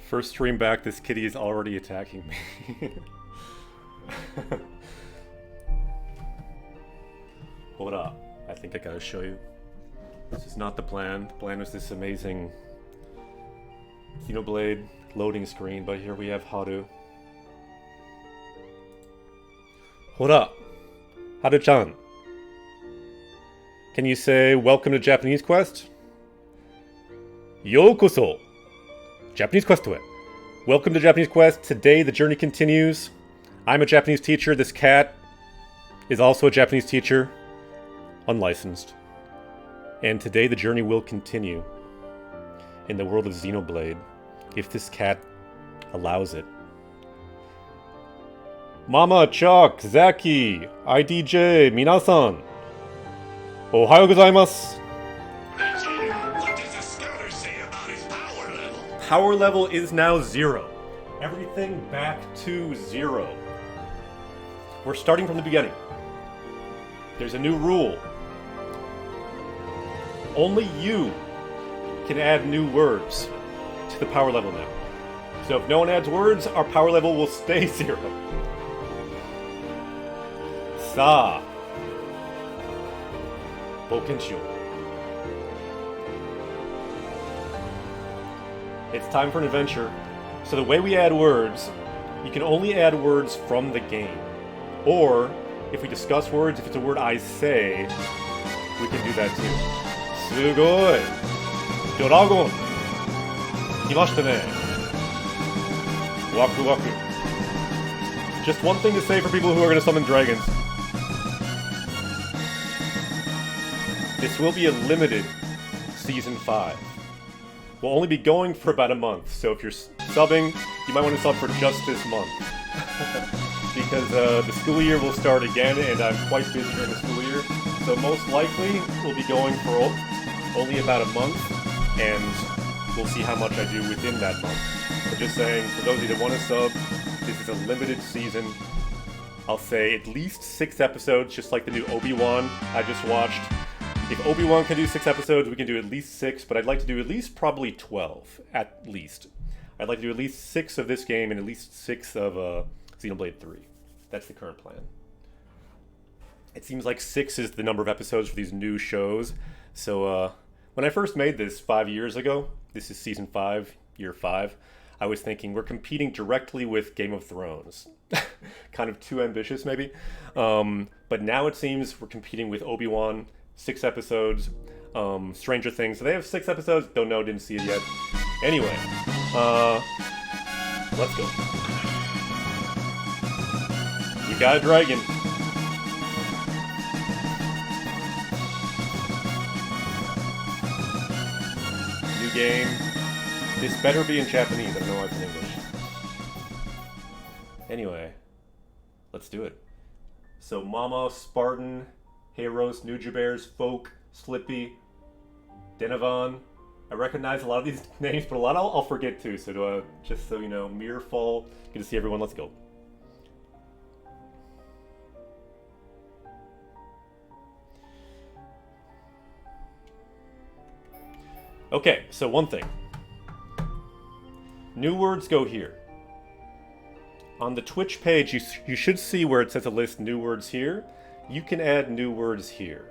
First stream back, this kitty is already attacking me. Hold up. I think I gotta show you. This is not the plan. The plan was this amazing Xenoblade loading screen, but here we have Haru. Hold up. Haru-chan. Can you say welcome to Japanese Quest? Yokoso! Japanese Quest to it. Welcome to Japanese Quest. Today the journey continues. I'm a Japanese teacher. This cat is also a Japanese teacher. Unlicensed. And today the journey will continue in the world of Xenoblade, if this cat allows it. Mama, Chuck, Zaki, IDJ, minasan. Ohayou gozaimasu. What does the scouter say about his power level? Power level is now 0. Everything back to 0. We're starting from the beginning. There's a new rule. Only you can add new words to the power level now. So if no one adds words, our power level will stay 0. Sa. Bokenshu. It's time for an adventure. So the way we add words, you can only add words from the game. Or, if we discuss words, if it's a word I say, we can do that too. Sugoi! Dragon! Kimashita ne! Waku waku. Just one thing to say for people who are going to summon dragons. This will be a limited Season 5. We'll only be going for about a month, so if you're subbing, you might want to sub for just this month. Because the school year will start again, and I'm quite busy during the school year. So most likely, we'll be going for only about a month, and we'll see how much I do within that month. But just saying, for those of you that want to sub, this is a limited season. I'll say at least 6 episodes, just like the new Obi-Wan I just watched. If Obi-Wan can do 6 episodes, we can do at least 6, but I'd like to do at least probably 12, at least. I'd like to do at least 6 of this game and at least 6 of Xenoblade 3. That's the current plan. It seems like 6 is the number of episodes for these new shows. So when I first made this 5 years ago, this is Season 5, Year 5, I was thinking we're competing directly with Game of Thrones. Kind of too ambitious, maybe. But now it seems we're competing with Obi-Wan, 6 episodes. Stranger Things, so they have 6 episodes. Don't know, didn't see it yet. Anyway, let's go. We got a dragon. New game. This better be in Japanese. I don't know why it's in English. Anyway, let's do it. So Mama, Spartan, Heros, Nujabers, Folk, Slippy, Denovan. I recognize a lot of these names, but a lot I'll forget too. So just so you know, Mirfall. Good to see everyone. Let's go. Okay, so one thing. New words go here. On the Twitch page, you should see where it says a list new words here. You can add new words here.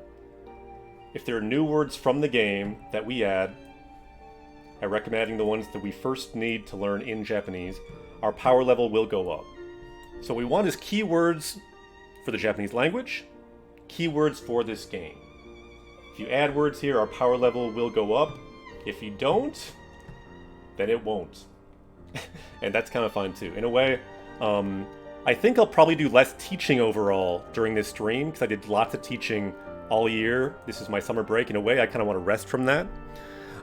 If there are new words from the game that we add, I recommend adding the ones that we first need to learn in Japanese. Our power level will go up. So what we want is keywords for the Japanese language, keywords for this game. If you add words here, our power level will go up. If you don't, then it won't. And that's kind of fun too. In a way, I think I'll probably do less teaching overall during this stream, because I did lots of teaching all year. This is my summer break. In a way, I kind of want to rest from that.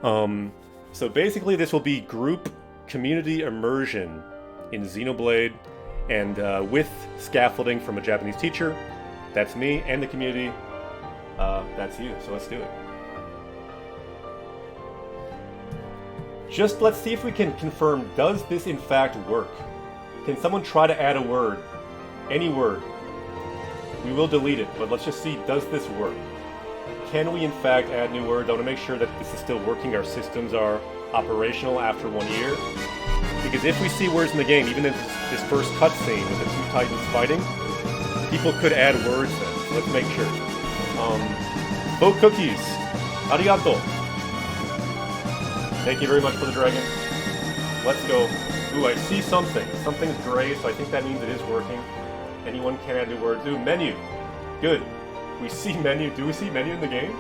So basically, this will be group community immersion in Xenoblade, and with scaffolding from a Japanese teacher. That's me, and the community. That's you, so let's do it. Just let's see if we can confirm, does this in fact work? Can someone try to add a word? Any word. We will delete it, but let's just see, does this work? Can we in fact add new words? I want to make sure that this is still working, our systems are operational after 1 year. Because if we see words in the game, even in this first cutscene with the two titans fighting, people could add words then. So let's make sure. Vote cookies. Arigato. Thank you very much for the dragon. Let's go. Ooh, I see something. Something's gray, so I think that means it is working. Anyone can add new words. Ooh, menu. Good. We see menu. Do we see menu in the game?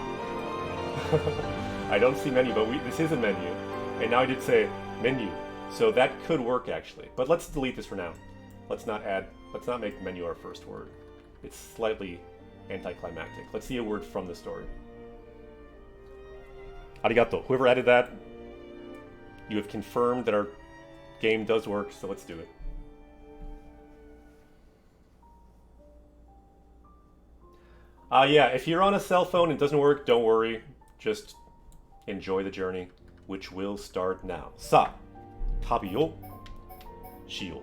I don't see menu, but this is a menu. And now I did say menu. So that could work actually. But let's delete this for now. Let's not make menu our first word. It's slightly anticlimactic. Let's see a word from the story. Arigato. Whoever added that, you have confirmed that our game does work, so let's do it. Yeah, if you're on a cell phone and it doesn't work, don't worry. Just enjoy the journey, which will start now. Sa, tabi yo shiyou.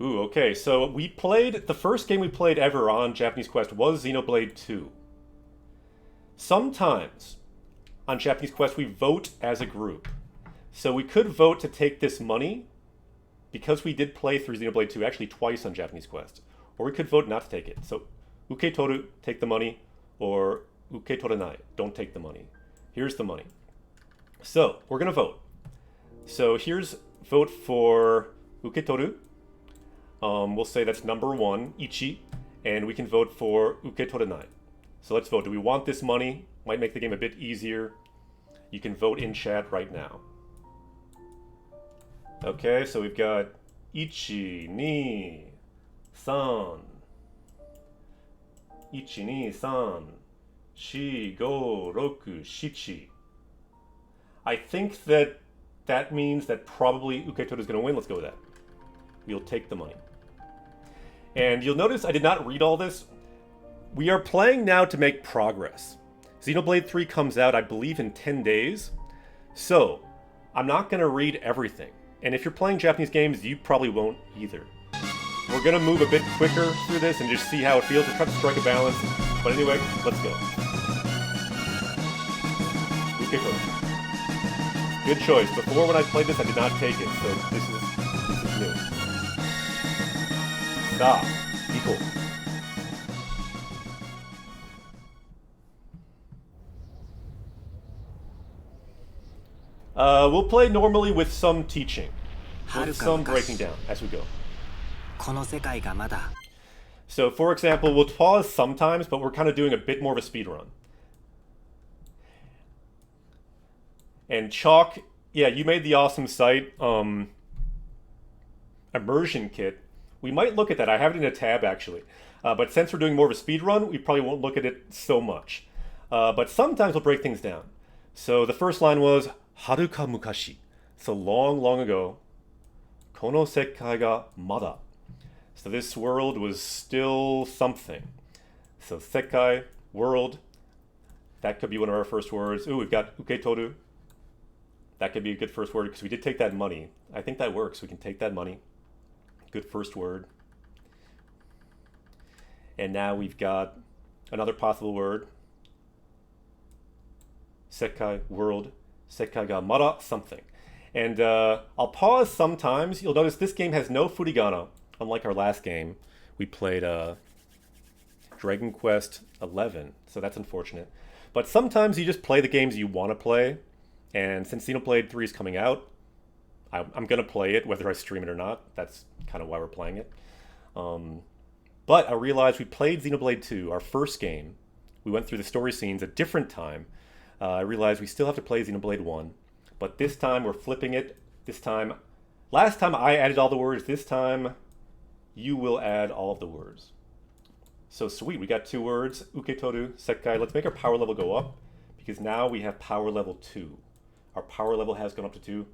Ooh, okay, so the first game we played ever on Japanese Quest was Xenoblade 2. Sometimes on Japanese Quest we vote as a group. So we could vote to take this money, because we did play through Xenoblade 2 actually twice on Japanese Quest. Or we could vote not to take it. So, uke toru, take the money, or uke toranai, don't take the money. Here's the money. So, we're going to vote. So here's vote for uke toru. We'll say that's number 1, ichi, and we can vote for uke toranai. So let's vote. Do we want this money? Might make the game a bit easier. You can vote in chat right now. Okay, so we've got ichi, ni, san. Ichi, ni, san. Shi, go, roku, shichi. I think that means that probably uke toru is going to win. Let's go with that. We'll take the money. And you'll notice I did not read all this. We are playing now to make progress. Xenoblade 3 comes out, I believe, in 10 days. So, I'm not going to read everything. And if you're playing Japanese games, you probably won't either. We're going to move a bit quicker through this and just see how it feels. We'll try to strike a balance. But anyway, let's go. Good choice. Before, when I played this, I did not take it. So this is new. Stop. Equal. We'll play normally with some teaching, with some breaking down as we go. So, for example, we'll pause sometimes, but we're kind of doing a bit more of a speed run. And Chalk, yeah, you made the awesome site, Immersion Kit. We might look at that. I have it in a tab, actually. But since we're doing more of a speed run, we probably won't look at it so much. But sometimes we'll break things down. So the first line was, Haruka mukashi. So long, long ago, kono sekai ga mada. So this world was still something. So sekai, world, that could be one of our first words. Ooh, we've got uketoru. That could be a good first word because we did take that money. I think that works. We can take that money. Good first word. And now we've got another possible word. Sekai, world. Sekai ga mara, something. And I'll pause sometimes. You'll notice this game has no furigana, unlike our last game. We played Dragon Quest XI, so that's unfortunate. But sometimes you just play the games you want to play. And since Xenoblade 3 is coming out, I'm going to play it, whether I stream it or not. That's kind of why we're playing it. But I realized we played Xenoblade 2, our first game. We went through the story scenes a different time. I realized we still have to play Xenoblade 1. But this time we're flipping it. Last time I added all the words. This time you will add all of the words. So sweet, we got 2 words. Uketoru, Sekai. Let's make our power level go up. Because now we have power level 2. Our power level has gone up to 2.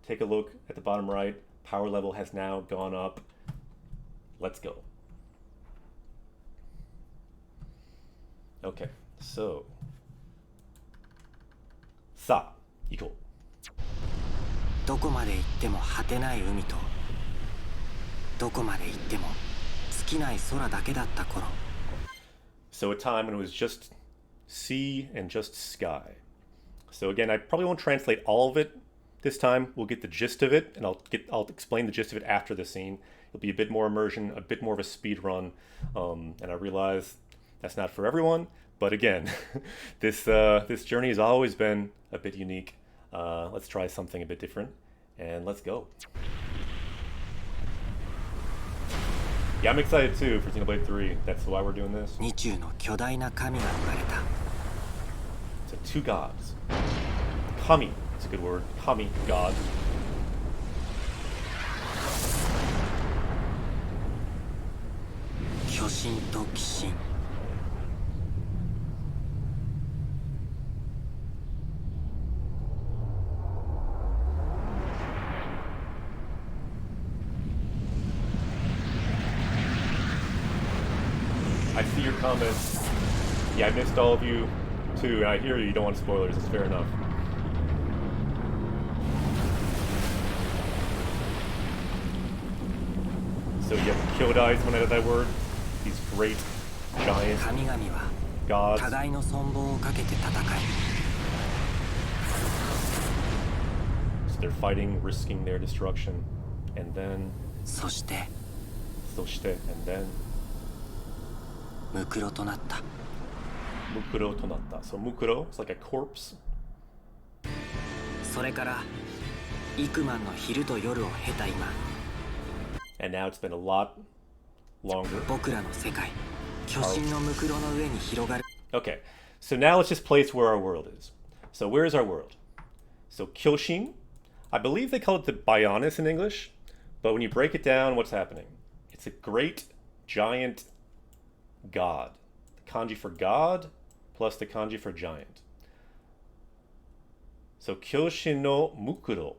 Take a look at the bottom right. Power level has now gone up. Let's go. Okay, so. Sa, equal. どこまで行っても果てない海とどこまで行っても尽きない空だけだった頃 So a time when it was just sea, and just sky. So again, I probably won't translate all of it this time. We'll get the gist of it, and I'll explain the gist of it after the scene. It'll be a bit more immersion, a bit more of a speed run, and I realize that's not for everyone. But again, this journey has always been a bit unique. Let's try something a bit different, and let's go. Yeah, I'm excited too for Xenoblade 3. That's why we're doing this. 二中の巨大な神が生まれた So two gods. Kami, it's a good word. Kami, god. 巨神と鬼神 I see your comments. Yeah, I missed all of you too, and I hear you don't want spoilers. It's fair enough. So you have Kyodai is one out of that word. These great, giant 神々は gods. 互いの存亡をかけて戦い So they're fighting, risking their destruction. And then, そして and then, ムクロとなった Mukuro tonatta. So Mukuro is like a corpse. それから幾万の昼と夜を経た今 And now it's been a lot longer. 僕らの世界巨神のムクロの上に広がる Okay, so now let's just place where our world is. So where is our world? So Kyoshin, I believe they call it the Bionis in English, but when you break it down, what's happening? It's a great, giant god. The kanji for god plus the kanji for giant. So Kyoshin no Mukuro,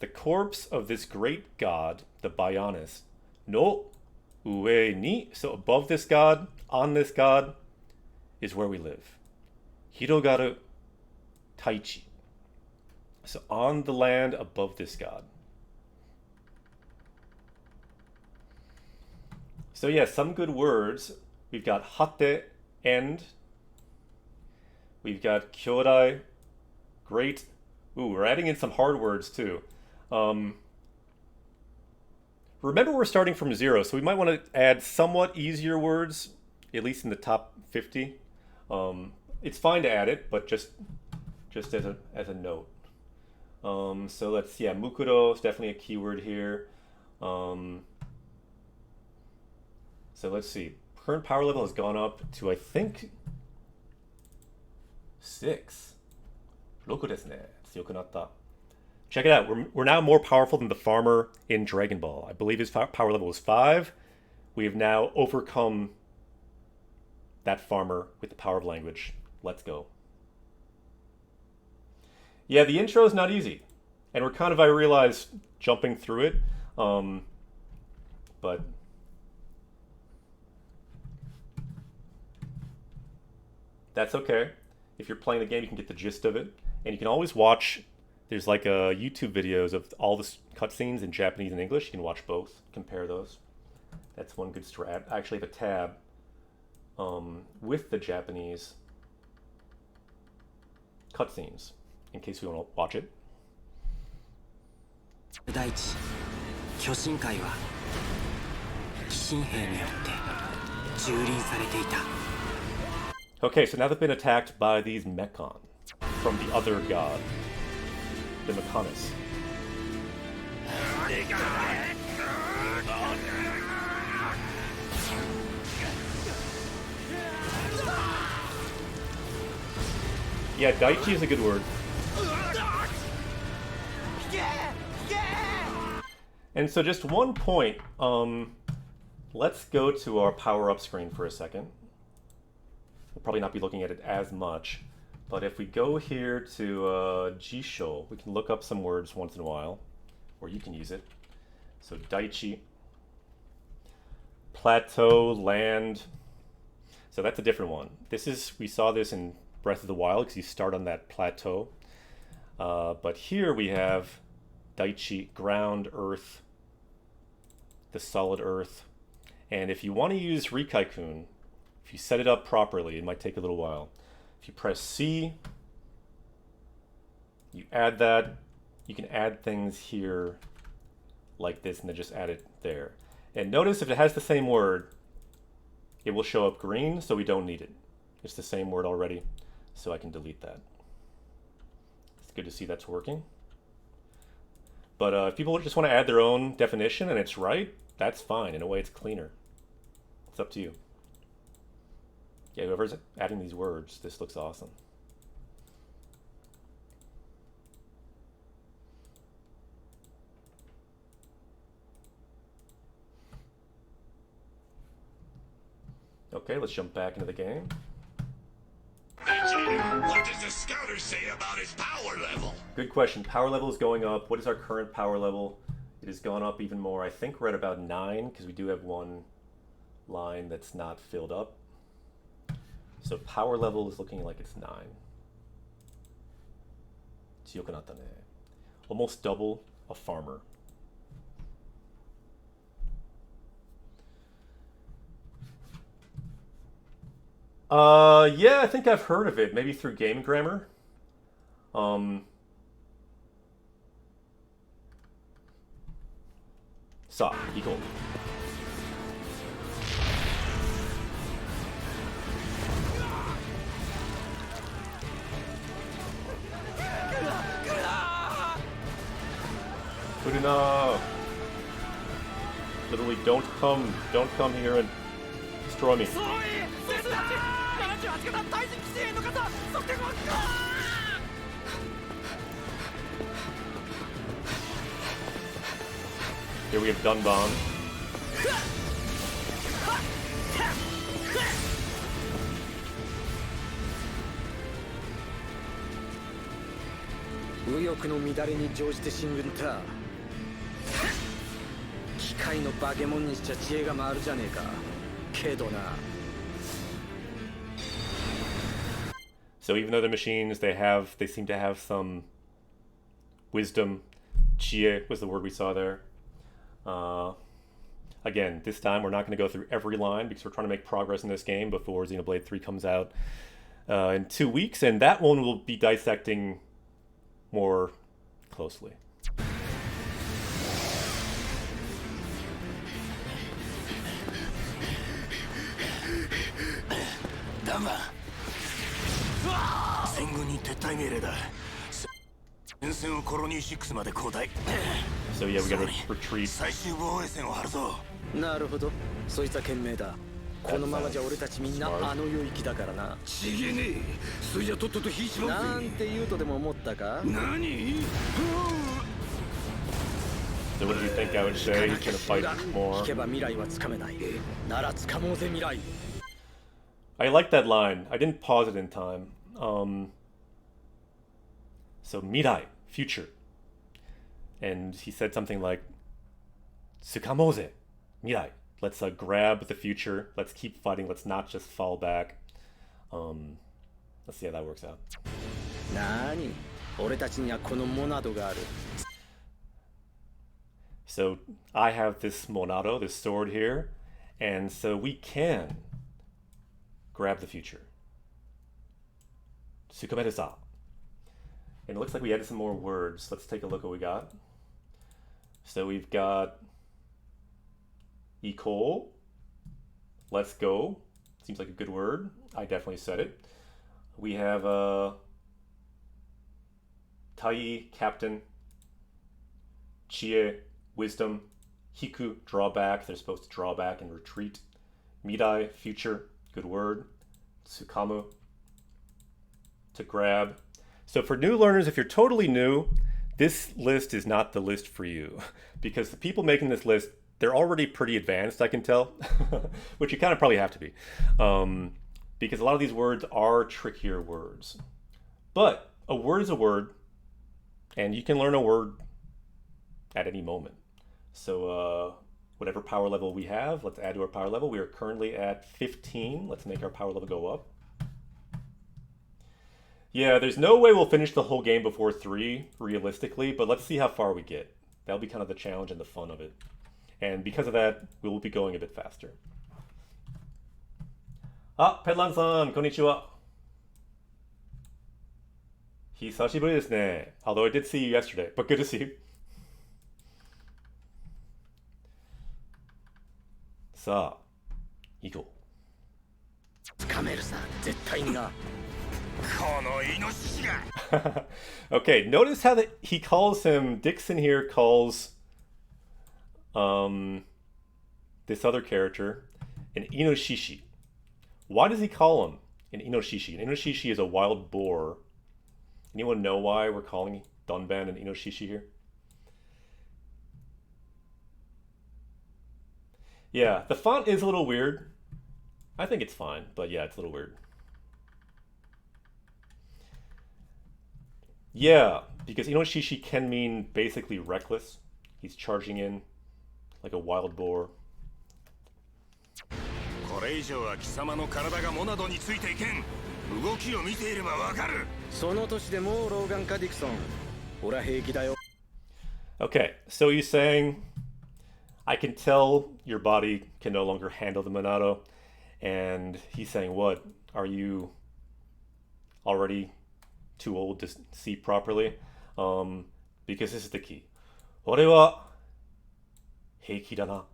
the corpse of this great god, the Bionis, no ue ni, so above this god, on this god, is where we live. Hirogaru Taichi. So on the land above this god. So yeah, some good words. We've got hate, end. We've got kyodai, great. Ooh, we're adding in some hard words too. Remember, we're starting from 0, so we might want to add somewhat easier words, at least in the top 50. It's fine to add it, but just as a note. So let's see. Yeah, mukuro is definitely a keyword here. So let's see. Current power level has gone up to, I think, 6. 6ですね。強くなった。Check it out. We're now more powerful than the farmer in Dragon Ball. I believe his power level was 5. We have now overcome that farmer with the power of language. Let's go. Yeah, the intro is not easy. And we're kind of, I realize, jumping through it. But that's okay. If you're playing the game, you can get the gist of it. And you can always watch, there's like YouTube videos of all the cutscenes in Japanese and English. You can watch both, compare those. That's one good strat. I actually have a tab with the Japanese cutscenes in case we want to watch it. 大地巨神界は鬼神兵によって蹂躙されていた Okay, so now they've been attacked by these Mechon from the other god, the Mechonis. Yeah, Daichi is a good word. And so just one point, let's go to our power-up screen for a second. We'll probably not be looking at it as much, but if we go here to Jisho, we can look up some words once in a while, or you can use it. So Daichi, plateau, land. So that's a different one. We saw this in Breath of the Wild because you start on that plateau. But here we have Daichi, ground, earth, the solid earth. And if you want to use Rikaikun, if you set it up properly, it might take a little while. If you press C, you add that. You can add things here like this and then just add it there. And notice if it has the same word, it will show up green, so we don't need it. It's the same word already, so I can delete that. It's good to see that's working. But if people just want to add their own definition and it's right, that's fine. In a way, it's cleaner. It's up to you. Yeah, whoever's adding these words, this looks awesome. Okay, let's jump back into the game. Vegeta, what does the scouter say about his power level? Good question. Power level is going up. What is our current power level? It has gone up even more. I think we're at about 9 because we do have one line that's not filled up. So power level is looking like it's 9. Chiyokunatane. Almost double a farmer. Yeah, I think I've heard of it. Maybe through Game Grammar. Sa, equal. Kurina! Literally, don't come here and destroy me. Here we have Dunbomb. So even though they're machines, they seem to have some wisdom. Chie was the word we saw there. Again, this time we're not going to go through every line because we're trying to make progress in this game before Xenoblade 3 comes out in 2 weeks, and that one will be dissecting more closely. So yeah, we gotta retreat. So what do you think I would say? He's gonna fight more. I like that line. I didn't pause it in time. So mirai, future. And he said something like, Tsukamoze, mirai. Let's grab the future. Let's keep fighting. Let's not just fall back. Let's see how that works out. So I have this monado, this sword here, and so we can grab the future. Tsukamete-sa. And it looks like we added some more words. Let's take a look what we got. So we've got Iko. Let's go. Seems like a good word. I definitely said it. We have Tai, captain. Chie, wisdom. Hiku, draw back. They're supposed to draw back and retreat. Mirai, future. Good word. Tsukamu, to grab. So for new learners, if you're totally new, this list is not the list for you. Because the people making this list, they're already pretty advanced, I can tell. Which you kind of probably have to be. Because a lot of these words are trickier words. But a word is a word, and you can learn a word at any moment. So whatever power level we have, let's add to our power level. We are currently at 15. Let's make our power level go up. Yeah, there's no way we'll finish the whole game before 3, realistically, but let's see how far we get. That'll be kind of the challenge and the fun of it. And because of that, we will be going a bit faster. Ah, Pedlan-san, konnichiwa. Hisashiburi desu ne. Although I did see you yesterday, but good to see you. さあ、行こ掴めるさ絶対にな。このイノシシが う。Okay, notice how he calls him, Dixon here calls this other character an inoshishi. Why does he call him an inoshishi? An inoshishi is a wild boar. Anyone know why we're calling Dunban an inoshishi here? Yeah, the font is a little weird. I think it's fine, but yeah, it's a little weird. Yeah, because inoshishi can mean basically reckless. He's charging in like a wild boar. これ以上は貴様の体がモナドについていけん。動きを見ていればわかる。その年でもう老眼かディクソン。俺は平気だよ。 Okay, so he's saying, I can tell your body can no longer handle the Monado. And he's saying, what? Are you already too old to see properly? Because this is the key. 俺は平気だな.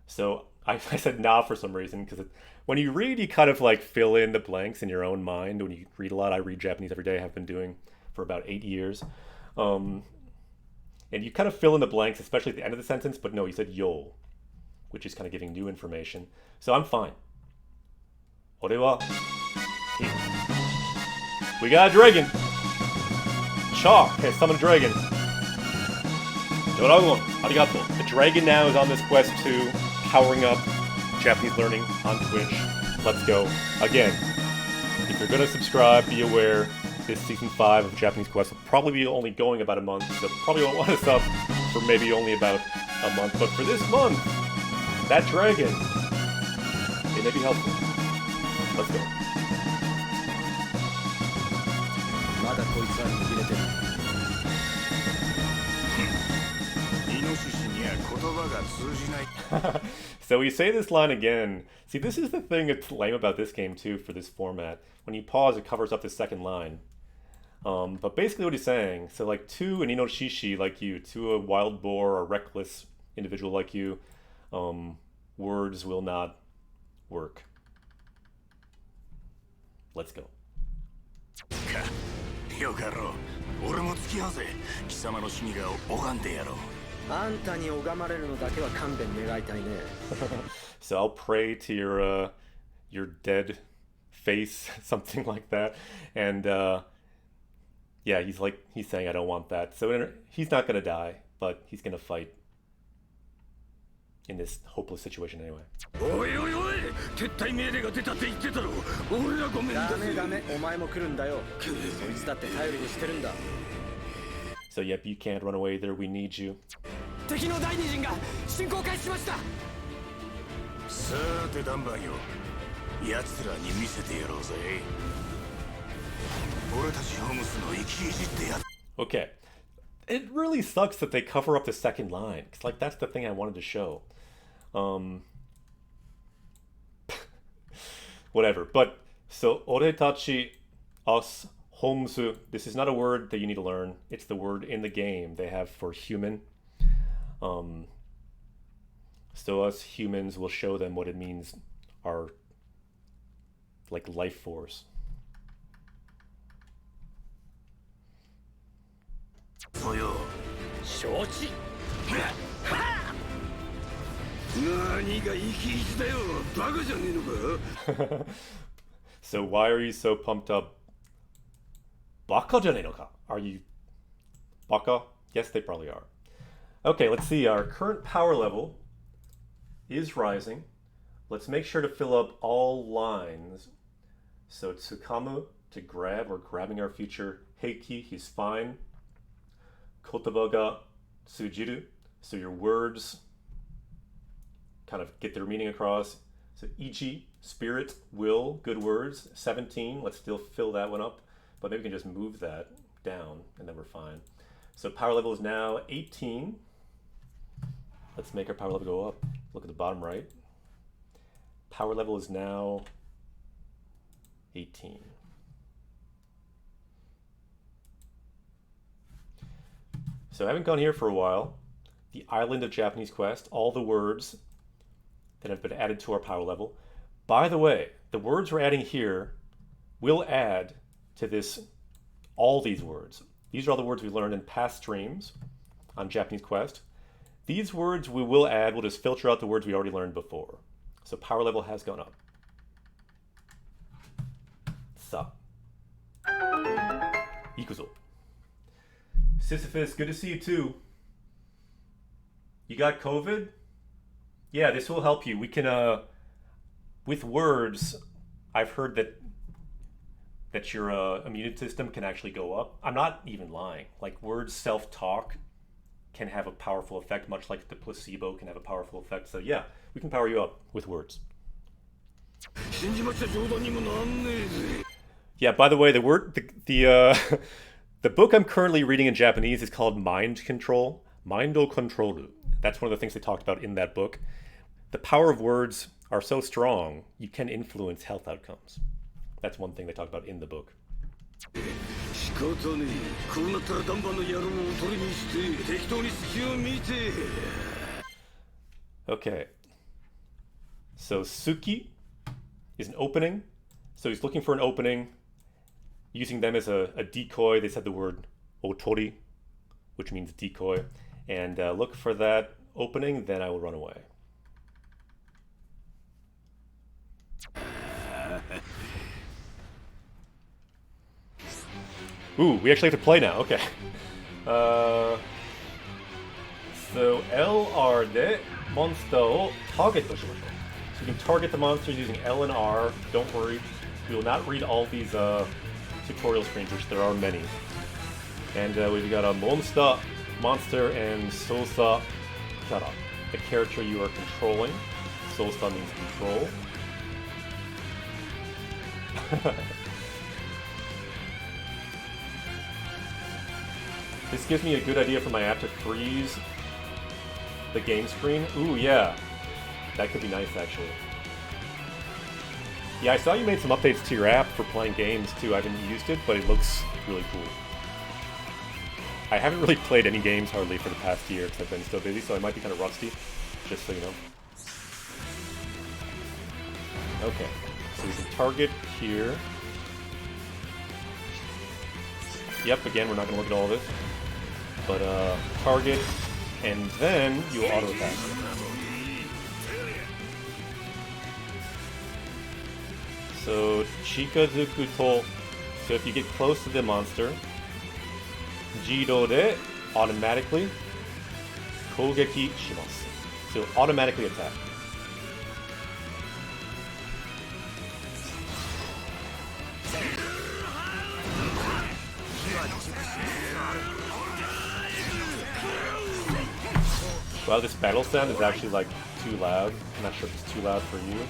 So I said nah for some reason, because when you read, you kind of like fill in the blanks in your own mind. When you read a lot, I read Japanese every day. I have been doing for about 8 years. And you kind of fill in the blanks, especially at the end of the sentence, but no, he said yo, which is kind of giving new information. So I'm fine. 俺は We got a dragon! Chalk has summoned a dragon. Dragon, arigato. The dragon now is on this quest to powering up Japanese learning on Twitch. Let's go. Again, if you're going to subscribe, be aware this season 5 of Japanese Quest will probably be only going about a month, so probably won't want to sub for maybe only about a month. But for this month, that dragon, it may be helpful. Let's go. まだこいつは握れてる。イノシシには言葉が通じない。 So we say this line again. See, this is the thing that's lame about this game too for this format. When you pause, it covers up the second line. But basically what he's saying, so like to an inoshishi like you, to a wild boar or reckless individual like you, words will not work. Let's go. よかろう。俺も付き合うぜ。貴様の死にが拝んでやろう。あんたに拝まれるのだけは勘弁願いたいね。So I'll pray to your dead face, something like that. And yeah, he's saying I don't want that. So he's not gonna die, but he's gonna fight in this hopeless situation anyway. おいおいおい、撤退命令が出たって言ってたろ。俺らごめんだぜ。ダメダメ、お前も来るんだよ。そいつだって頼りにしてるんだ。So yep, you can't run away there. We need you. 敵の第二陣が進行開始しました。さてダンバーよ、奴らに見せてやろうぜ。俺たちホームスの生きいじってや。Okay. It really sucks that they cover up the second line. Cause like that's the thing I wanted to show. Whatever. But so oretachi, us, homsu. This is not a word that you need to learn. It's the word in the game they have for human. So us humans will show them what it means, our like life force. そうよ。承知。何が生きいじだよ。バカじゃねえのか。So why are you so pumped up? Baka janei no ka? Are you baka? Yes, they probably are. Okay, let's see. Our current power level is rising. Let's make sure to fill up all lines. So Tsukamu to grab, we're grabbing our future. Heiki, he's fine. Kotaba ga tsujiru, so your words kind of get their meaning across. So ichi, spirit, will, good words. 17, let's still fill that one up, but maybe we can just move that down and then we're fine. So power level is now 18. Let's make our power level go up. Look at the bottom right. Power level is now 18. So I haven't gone here for a while. The island of Japanese Quest, all the words that have been added to our power level. By the way, the words we're adding here will add to this, all these words. These are all the words we learned in past streams on Japanese Quest. These words we will add, we'll just filter out the words we already learned before. So power level has gone up. Sa. Ikuzo. Sisyphus, good to see you too. You got COVID? Yeah, this will help you. We can, with words, I've heard that your immune system can actually go up. I'm not even lying. Like, words self-talk can have a powerful effect, much like the placebo can have a powerful effect. So yeah, we can power you up with words. Yeah, by the way, the book I'm currently reading in Japanese is called Mind Control. Mindo Controlu. That's one of the things they talked about in that book. The power of words are so strong, you can influence health outcomes. That's one thing they talk about in the book. Okay. So Suki is an opening. So he's looking for an opening, using them as a decoy. They said the word otori, which means decoy. And look for that opening, then I will run away. Ooh, we actually have to play now. Okay. So LR で monster を target としましょう. So you can target the monsters using L and R. Don't worry, we will not read all these tutorial screens, which there are many. And we've got a monster, and Sosa Kara, the character you are controlling. Sosa means control. This gives me a good idea for my app to freeze the game screen. Ooh, yeah. That could be nice, actually. Yeah, I saw you made some updates to your app for playing games, too. I haven't used it, but it looks really cool. I haven't really played any games, hardly, for the past year, because I've been so busy, so I might be kind of rusty, just so you know. Okay, so we can target here. Yep, again, we're not going to look at all of this. But, target, and then you will auto-attack. So, chikazuku to, so if you get close to the monster, Jiro de automatically kougeki shimasu. So automatically attack. Wow, this battle sound is actually like too loud. I'm not sure if it's too loud for you.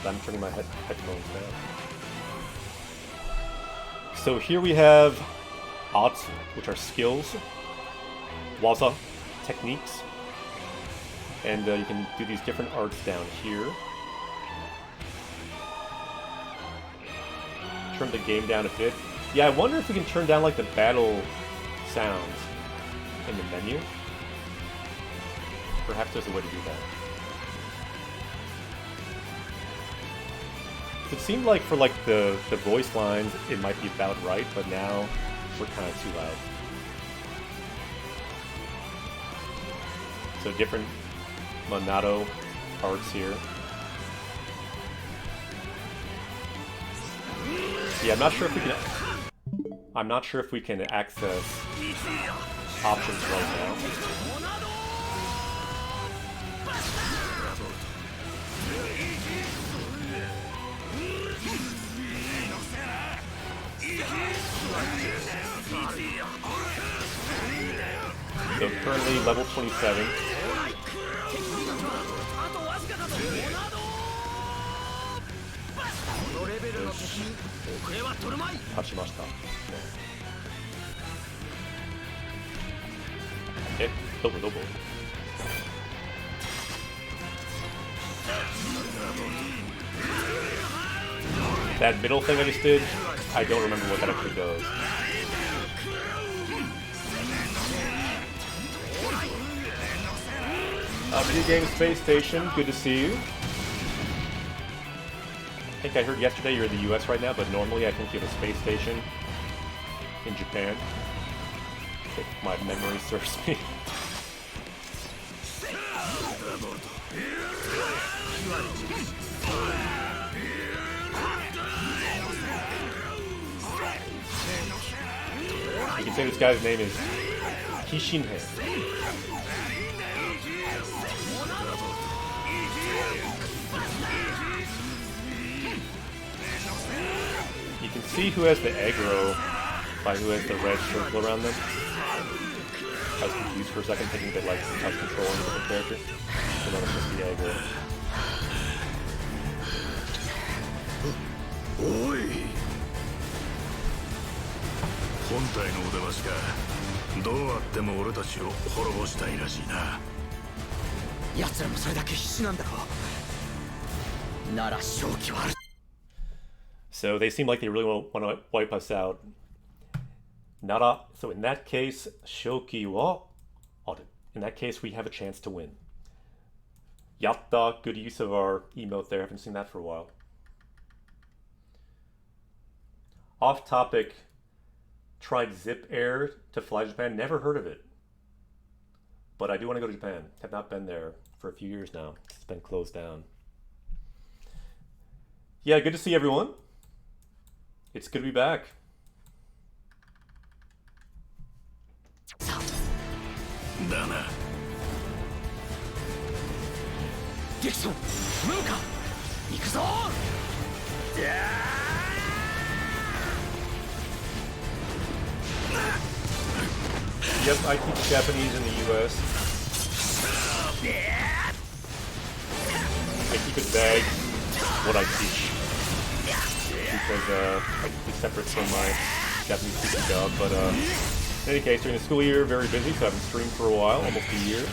But I'm turning my headphones down. So here we have Atsu, which are skills, waza, techniques, and you can do these different arts down here. Turn the game down a bit. Yeah, I wonder if we can turn down like the battle sounds in the menu. Perhaps there's a way to do that. It seemed like for like the voice lines, it might be about right, but now we're kind of too loud. So different Monado arts here. Yeah, I'm not sure if we can access options right now. So currently level 27. Tachimashita. Dobo. That middle thing I just did, I don't remember what that actually does. Video Game Space Station, good to see you. I think I heard yesterday you're in the US right now, but normally I think you have a space station in Japan. If my memory serves me. You can say this guy's name is Kishinhe. You can see who has the aggro by who has the red circle around them. I was confused for a second, thinking that like I was controlling a different character. So that was just the aggro. おい本体のお出ましかどうあっても俺たちを滅ぼしたいらしいな奴らもそれだけ必死なんだろうなら勝機はある So they seem like they really want to wipe us out. Nara, so in that case, shoki wa aru. In that case, we have a chance to win. Yatta, good use of our emote there. Haven't seen that for a while. Off topic, tried Zip Air to fly to Japan. Never heard of it. But I do want to go to Japan. Have not been there for a few years now. It's been closed down. Yeah, good to see everyone. It's good to be back. だなディクソンムーカ行くぞ Yes, I teach Japanese in the US. I keep it vague what I teach because I keep it separate from my Japanese teaching job. But in any case, during the school year, very busy, so I haven't streamed for a while, almost a year.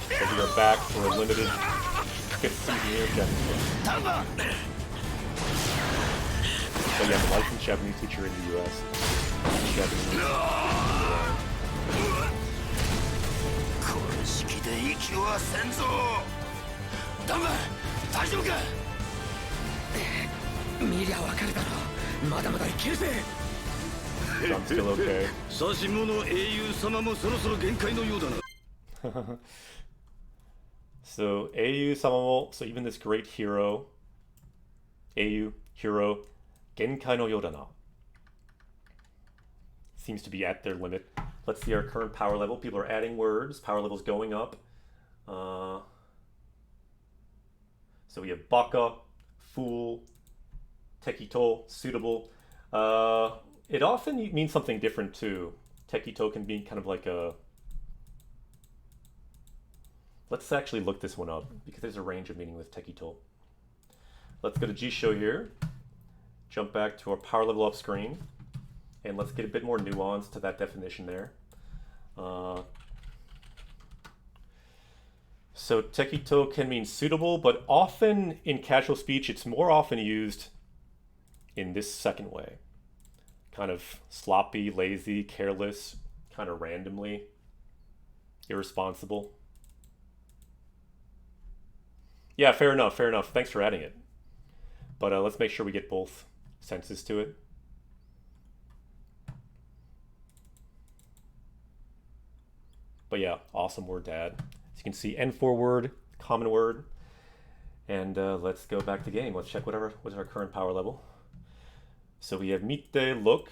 So we are back for a limited 5th season year of Japanese. So yeah, I'm a licensed Japanese teacher in the US. Japanese. これ式で息はせんぞダンバ大丈夫か見りゃわかるだろうまだまだいけるぜ I'm still okay. 差し物英雄様もそろそろ限界のようだな So Eiyu Samamo, so even this great hero, Eiyu, hero, Genkai no Yodana, seems to be at their limit. Let's see our current power level. People are adding words. Power level's going up. So we have Baka, Fool, Tekito, Suitable. It often means something different too. Tekito can be kind of like a... Let's actually look this one up because there's a range of meaning with Tekito. Let's go to Jisho here. Jump back to our power level up screen. And let's get a bit more nuance to that definition there. So Tekito can mean suitable, but often in casual speech, it's more often used in this second way. Kind of sloppy, lazy, careless, kind of randomly, irresponsible. Yeah, fair enough, fair enough. Thanks for adding it. But let's make sure we get both senses to it. But yeah, awesome word to add. As you can see, N4 word, common word. And let's go back to game. Let's check what's our current power level. So we have mite, look.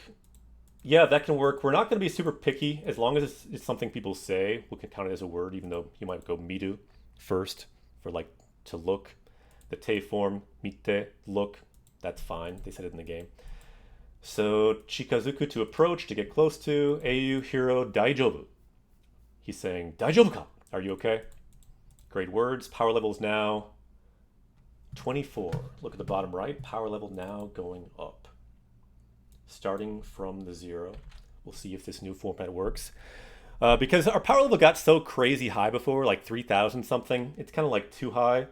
Yeah, that can work. We're not going to be super picky. As long as it's something people say, we can count it as a word, even though you might go mitu first for like to look. The te form, mite, look, that's fine. They said it in the game. So chikazuku, to approach, to get close to. Eiyu, hero, daijobu. He's saying, daijobu ka? Are you okay? Great words. Power level is now 24. Look at the bottom right. Power level now going up. Starting from the 0. We'll see if this new format works. Because our power level got so crazy high before, like 3,000 something. It's kind of like too high.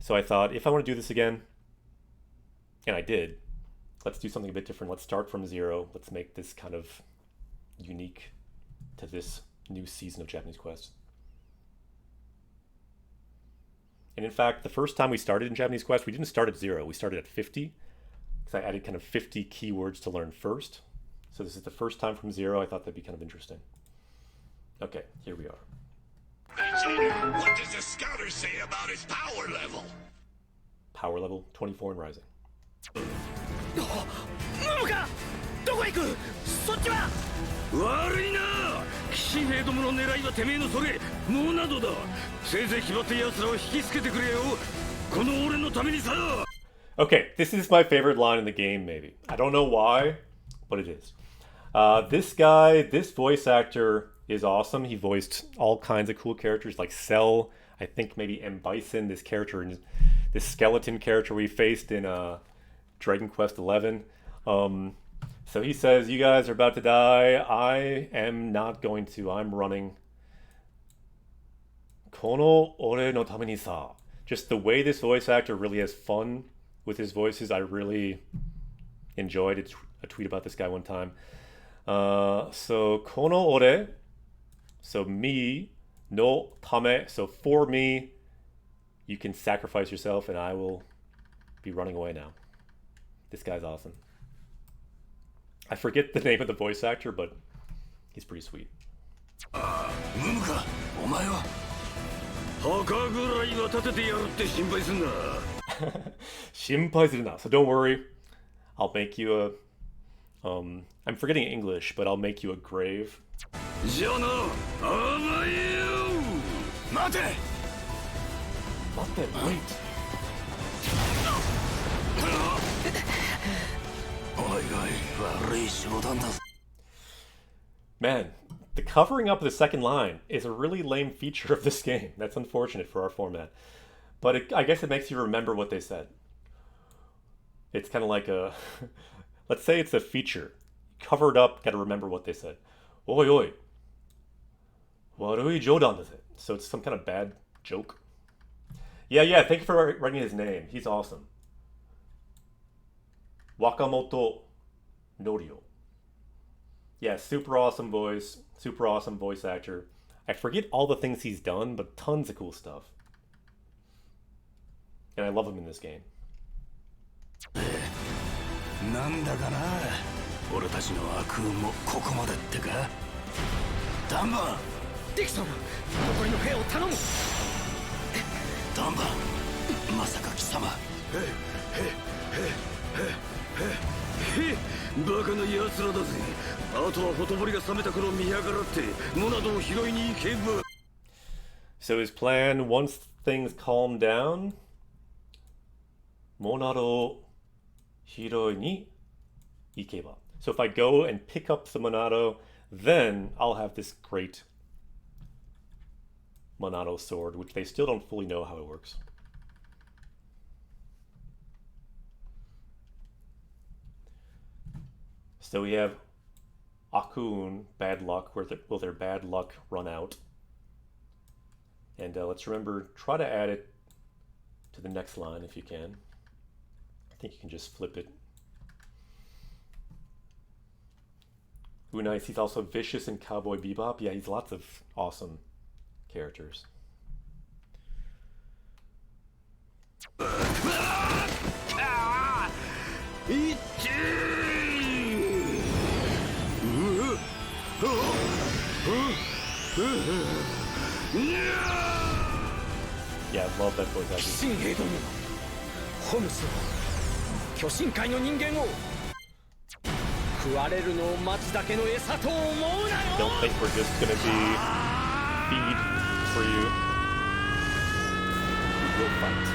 So I thought, if I want to do this again, and I did, let's do something a bit different. Let's start from 0. Let's make this kind of unique to this new season of Japanese Quest. And in fact, the first time we started in Japanese Quest, we didn't start at 0. We started at 50. Because I added kind of 50 keywords to learn first. So this is the first time from 0. I thought that'd be kind of interesting. Okay, here we are. What does the scouter say about his power level? Power level 24 and rising. ムムカどこ行くそっちは悪いな騎士兵どもの狙いはてめえのそれモナドだせいぜい気張って奴らを引きつけてくれよこの俺のためにさ Okay, this is my favorite line in the game, maybe. I don't know why, but it is. This guy, this voice actor is awesome. He voiced all kinds of cool characters like Cell, I think maybe M. Bison, this character, this skeleton character we faced in Dragon Quest XI. So he says, you guys are about to die. I am not going to. I'm running. Kono ore no tame ni sa. Just the way this voice actor really has fun with his voices, I really enjoyed. It's a tweet about this guy one time. So kono ore, so me, no tame, so for me, you can sacrifice yourself and I will be running away now. This guy's awesome. I forget the name of the voice actor, but he's pretty sweet. ムムカお前は墓ぐらいは立ててやるって心配すんな 心配するな. So don't worry. I'll make you a... I'm forgetting English, but I'll make you a grave. じゃあな甘えよ待て Wait. おいおい悪い冗談だ Man, the covering up of the second line is a really lame feature of this game. That's unfortunate for our format. But I guess it makes you remember what they said. It's kind of like a... Let's say it's a feature. Covered up, gotta remember what they said. Oi oi. Warui jodan is it? So it's some kind of bad joke. Yeah, thank you for writing his name. He's awesome. Wakamoto Norio. Yeah, super awesome voice, super awesome voice actor. I forget all the things he's done, but tons of cool stuff. And I love him in this game. なんだかな俺たちの悪運もここまでってかダンバディクソン残りの兵を頼むダンバまさか貴様バカな奴らだぜあとはほとぼりが冷めた頃見やがらってモナドを拾いに行けば So his plan, once things calm down, Monado Hiroi ni ikeba. So if I go and pick up the Monado, then I'll have this great Monado sword, which they still don't fully know how it works. So we have Akun, bad luck. Will their bad luck run out? And let's remember, try to add it to the next line if you can. I think you can just flip it. Ooh, nice. He's also vicious in Cowboy Bebop. Yeah, he's lots of awesome characters. Yeah, I love that voice acting. 新兵どもホムス巨神界の人間を食われるのを待つだけの餌と思うなよ Don't think we're just gonna be feed for you. We will fight.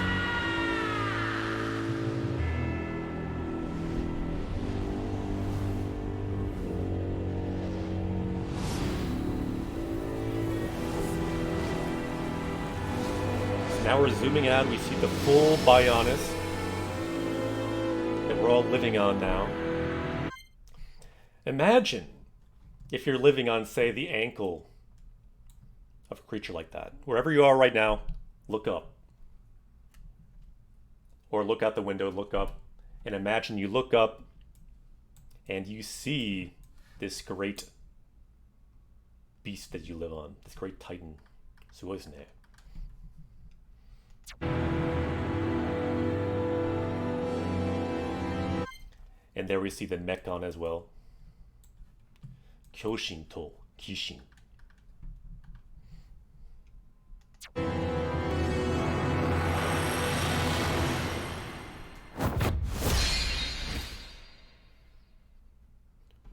Now we're zooming out, we see the full Bionis that we're all living on now. Imagine if you're living on, say, the ankle of a creature like that. Wherever you are right now, look up. Or look out the window, look up, and imagine you look up and you see this great beast that you live on, this great titan. すごいですね. And there we see the Mechon as well. Kyoshin to Kishin.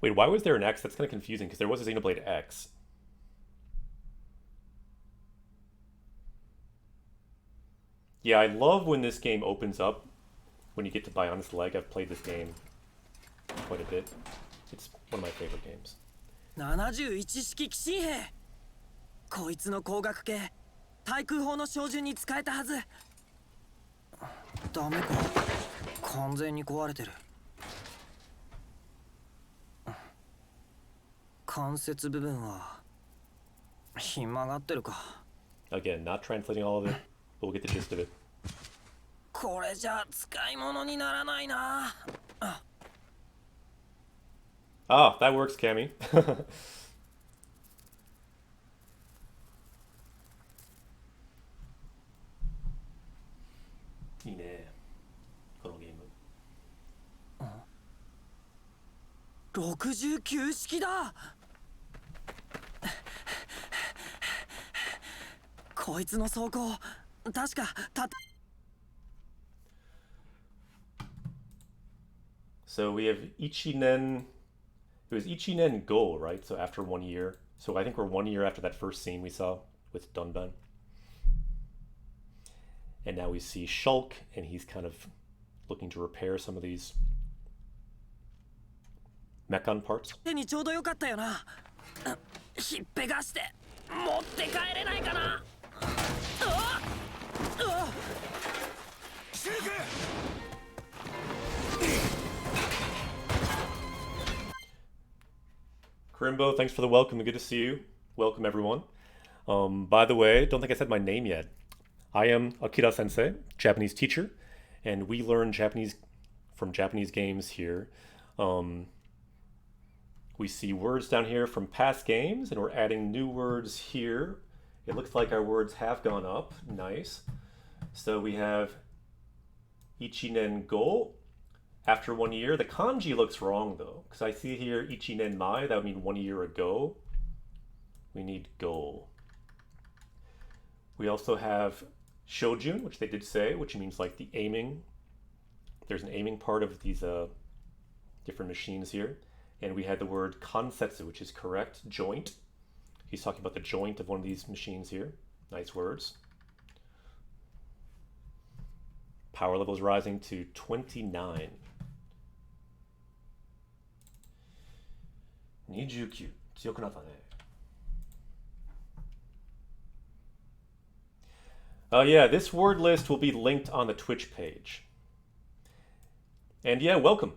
Wait, why was there an X? That's kind of confusing because there was a Xenoblade X. Yeah, I love when this game opens up, when you get to Bionis Leg. I've played this game quite a bit. It's one of my favorite games. 71式奇襲兵こいつの光学系対空砲の照準に使えたはずダメか完全に壊れてる関節部分はひん曲がってるか Again, not translating all of it, but we'll get the gist of it. これじゃ使い物にならないな Ah, that works, Cammy. いいね、このゲーム。69式だこいつの走行確かた So we have Ichinen. It was Ichinen Go, right? So after 1 year. So I think we're 1 year after that first scene we saw with Dunban. And now we see Shulk, and he's kind of looking to repair some of these Mechon parts. 手にちょうどよかったよなひっぺがして持って帰れないかな Krimbo, thanks for the welcome. Good to see you. Welcome, everyone. By the way, don't think I said my name yet. I am Akira Sensei, Japanese teacher, and we learn Japanese from Japanese games here. We see words down here from past games, and we're adding new words here. It looks like our words have gone up. Nice. So we have Ichinen Go. After 1 year, the kanji looks wrong though, because I see here Ichinen Mai, that would mean 1 year ago. We need Go. We also have Shojun, which they did say, which means like the aiming. There's an aiming part of these different machines here. And we had the word kansetsu, which is correct, joint. He's talking about the joint of one of these machines here. Nice words. Power level is rising to 29. 29. 強くなったね。Yeah, this word list will be linked on the Twitch page. And yeah, welcome.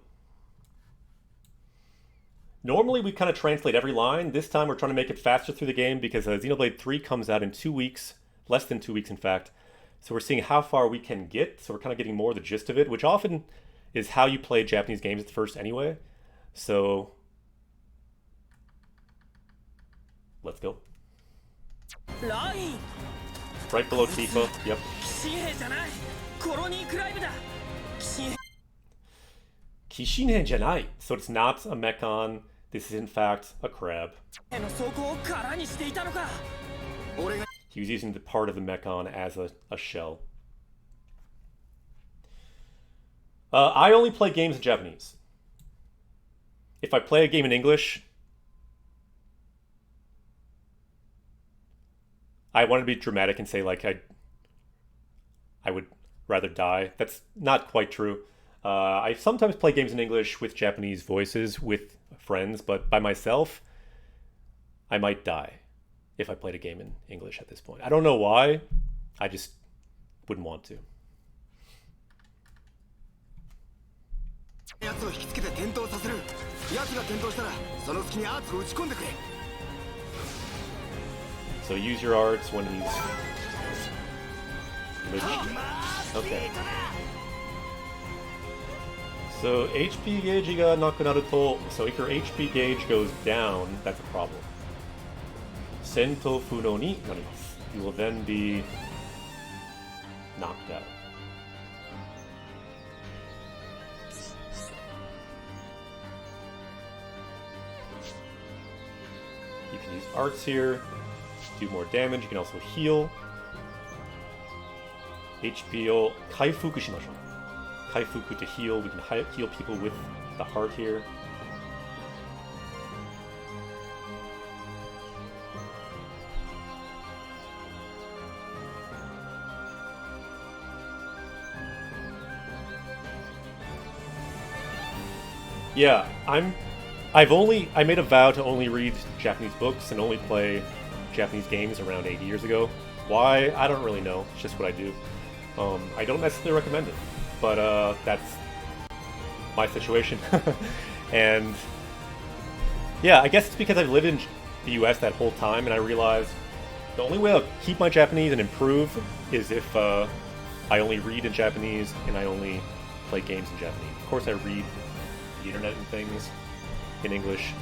Normally we kind of translate every line. This time we're trying to make it faster through the game because Xenoblade 3 comes out in 2 weeks, less than 2 weeks in fact. So we're seeing how far we can get, so we're kind of getting more of the gist of it, which often is how you play Japanese games at first anyway. So let's go. Right below Tifa, yep. Kishinhen janai. So it's not a Mechon, this is in fact a crab. He was using the part of the Mechon as a shell. I only play games in Japanese. If I play a game in English, I want to be dramatic and say like I would rather die. That's not quite true. I sometimes play games in English with Japanese voices with friends, but by myself, I might die if I played a game in English at this point. I don't know why. I just wouldn't want to. So use your arts when he's... Okay. So HP gauge ga nakunaru to... So if your HP gauge goes down, that's a problem. Sento funo ni narimasu. You will then be knocked out. You can use arts here, do more damage. You can also heal. HPを回復しましょう。回復 to heal. We can heal people with the heart here. Yeah, I made a vow to only read Japanese books and only play Japanese games around 8 years ago. Why? I don't really know. It's just what I do. I don't necessarily recommend it, but that's my situation. And yeah, I guess it's because I've lived in the US that whole time, and I realized the only way I'll keep my Japanese and improve is if I only read in Japanese and I only play games in Japanese. Of course, I read the internet and things in English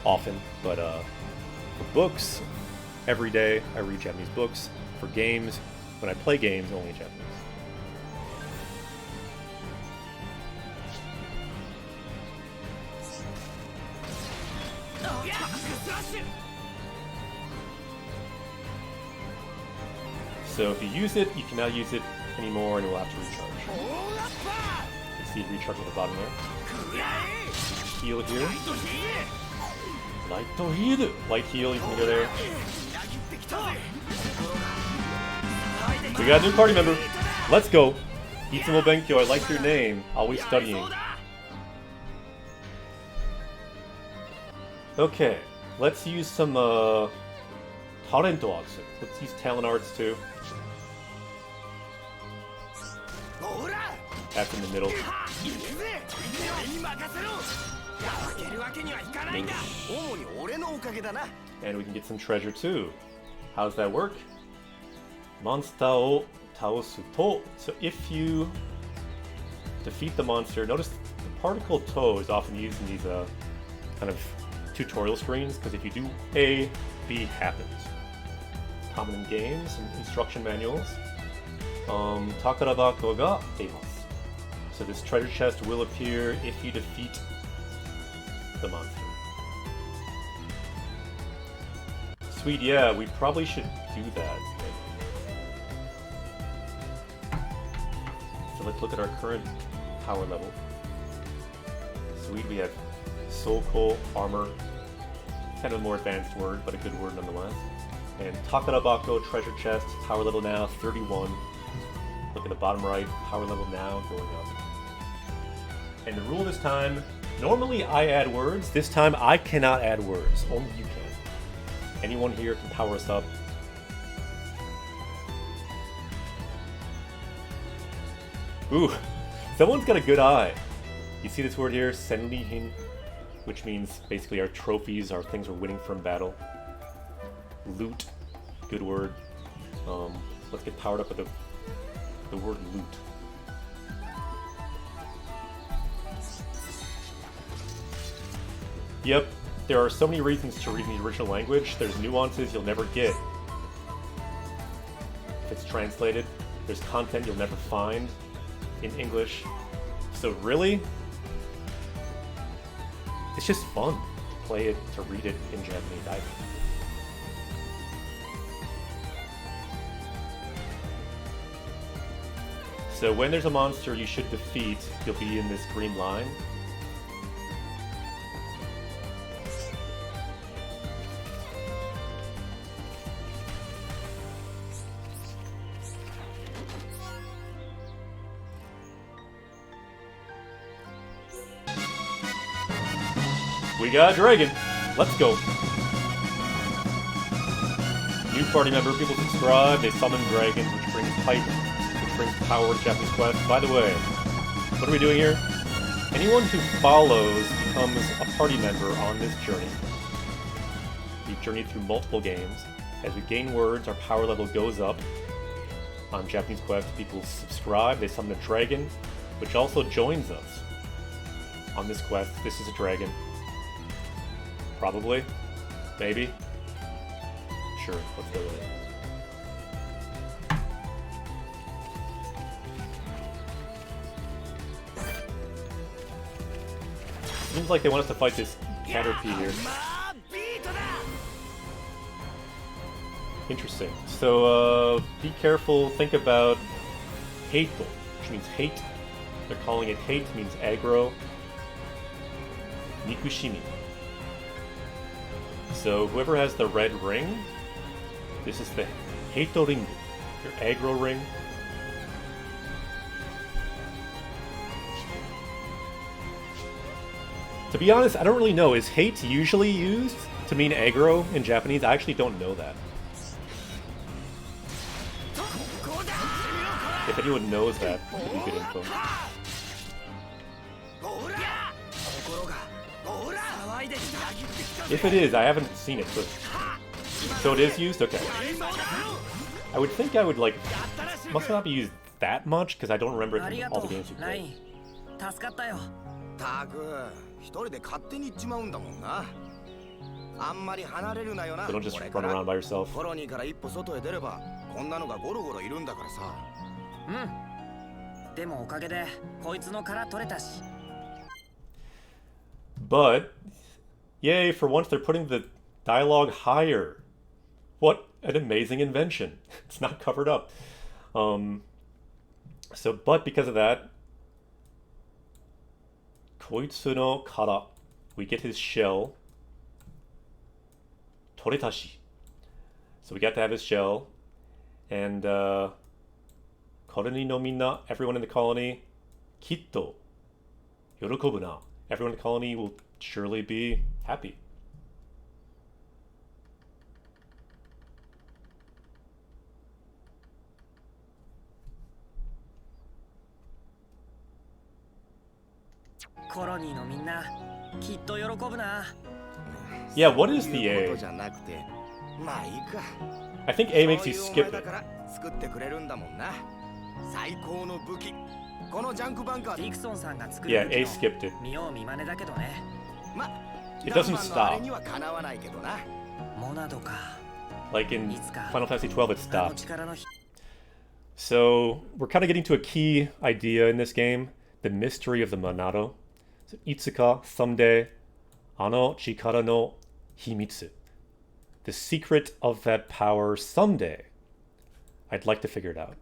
often, but for books, every day I read Japanese books. For games, when I play games, only in Japanese. So if you use it, you cannot use it anymore and you'll have to recharge. You see it recharge at the bottom there. Heal here. Light heal. Light heal, you can go there. We got a new party member. Let's go. Itsumo Benkyo, I like your name. Always studying. Okay, let's use some talent arts. Let's use talent arts too. That's in the middle. And we can get some treasure too. How does that work? Monster o taosu to. So if you defeat the monster, notice the particle to is often used in these kind of tutorial screens, because if you do A, B happens. Common in games and instruction manuals. Takarabako ga deimasu. So this treasure chest will appear if you defeat the monster. Sweet, yeah, we probably should do that. So let's look at our current power level. Sweet, we have Soul Coal, Armor, kind of a more advanced word, but a good word nonetheless. And Takarabako treasure chest, power level now 31. Look at the bottom right, power level now going up. And the rule this time, normally I add words, this time I cannot add words, only you can. Anyone here can power us up. Ooh, someone's got a good eye. You see this word here, senrihin, which means basically our trophies, our things we're winning from battle. Loot, good word. Let's get powered up with the word loot. Yep, there are so many reasons to read in the original language. There's nuances you'll never get if it's translated. There's content you'll never find in English. So really, it's just fun to play it, to read it in Japanese, I think. So when there's a monster you should defeat, you'll be in this green line. We got a dragon. Let's go. New party member, people subscribe, they summon dragons, which brings pipe, which brings power to Japanese Quest. By the way, what are we doing here? Anyone who follows becomes a party member on this journey. We've journeyed through multiple games. As we gain words, our power level goes up. On Japanese Quest, people subscribe, they summon a dragon, which also joins us. On this quest, this is a dragon. Probably. Maybe. Sure, let's go with it. Seems like they want us to fight this Caterpie here. Interesting. So, be careful, think about Heito, which means hate. They're calling it hate, means aggro. Nikushimi. So, whoever has the red ring, this is the Heito ring, your aggro ring. To be honest, I don't really know. Is hate usually used to mean aggro in Japanese? I actually don't know that. If anyone knows that, it would be good info. If it is, I haven't seen it. So it is used? Okay. I would think I would, like, must not be used that much, because I don't remember all the games you played. たく一人で勝手に行っちまうんだもんな。あんまり離れるなよな。 So don't just run around by yourself. コロニーから一歩外へ出ればこんなのがゴロゴロいるんだからさ。でもおかげでこいつの殻取れたし。 But, yay, for once they're putting the dialogue higher. What an amazing invention. It's not covered up. But because of that, Koitsu no kara, we get his shell. Toretashi. So we got to have his shell. And, Koroni no minna, everyone in the colony, kitto, yorokobu na. Everyone in the colony will surely be happy. Yeah, what is the A? I think A makes you skip it. Yeah, A skipped it. It doesn't stop. Like in Final Fantasy XII, it stopped. So, we're kind of getting to a key idea in this game. The mystery of the Monado. So, Itsuka, someday, ano chikara no himitsu. The secret of that power someday. I'd like to figure it out.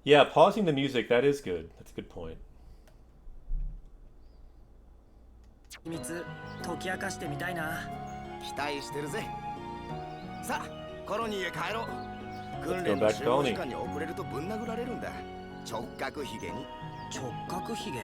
Yeah, pausing the music, that is good. That's a good point. 秘密解き明かしてみたいな。期待してるぜ。さあ、コロニーへ帰ろう。訓 Go 練の back 集 to 合 colony. 時間に遅れるとぶん殴られるんだ。直角ひげに。直角ひげ。